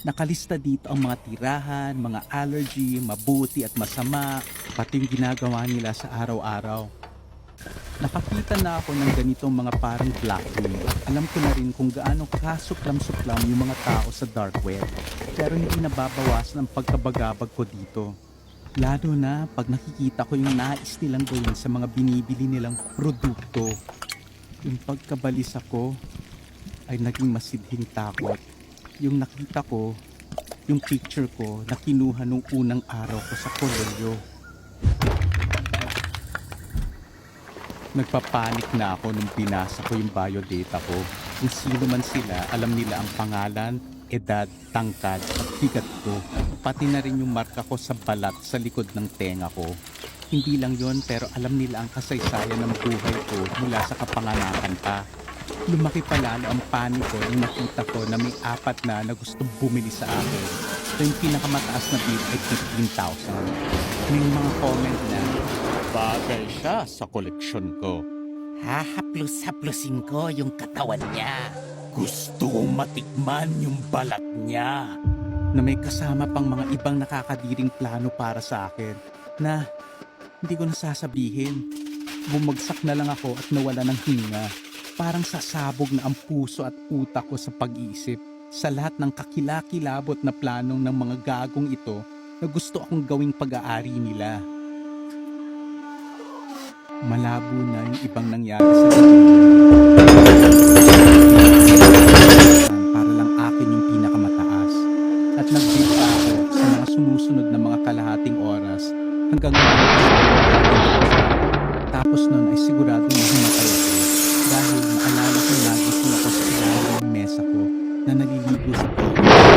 Nakalista dito ang mga tirahan, mga allergy, mabuti at masama, pati yung ginagawa nila sa araw-araw. Nakakita na ako ng ganitong mga parang black hole at alam ko na rin kung gaano kasuklam-suklam yung mga tao sa dark web. Pero hindi nababawasan ang pagkabagabag ko dito. Lalo na pag nakikita ko yung nais nilang gawin sa mga binibili nilang produkto. Yung pagkabalisa ko ay naging masidhing takot. Yung nakita ko, yung picture ko na kinuha nung unang araw ko sa kolehiyo. Nagpapanik na ako nung binasa ko yung biodata ko. Kung sino man sila, alam nila ang pangalan, edad, tangkad at bigat ko. Pati na rin yung marka ko sa balat sa likod ng tenga ko. Hindi lang yon, pero alam nila ang kasaysayan ng buhay ko mula sa kapanganakan pa. Lumaki pa lalo ang paniko nung nakita ko na may apat na gustong bumili sa akin. So yung pinakamataas na bid ay 15,000. May mga comment na, bagay siya sa koleksyon ko. Hahaplos-haplosin ko yung katawan niya. Gusto kong matikman yung balat niya. Na may kasama pang mga ibang nakakadiring plano para sa akin na hindi ko nasasabihin. Bumagsak na lang ako at nawala ng hininga. Parang sasabog na ang puso at utak ko sa pag-iisip sa lahat ng kakilakilabot na planong ng mga gagong ito na gusto akong gawing pag-aari nila. Malabo na yung ibang nangyari sa para lang akin yung pinakamataas. At nag-bid pa ako sa mga sumusunod na mga kalahating oras hanggang tapos nun ay sigurado na himatay ako dahil naalala ko lagi ko ako sa ilalim ng mesa ko na naliligo sa tubig.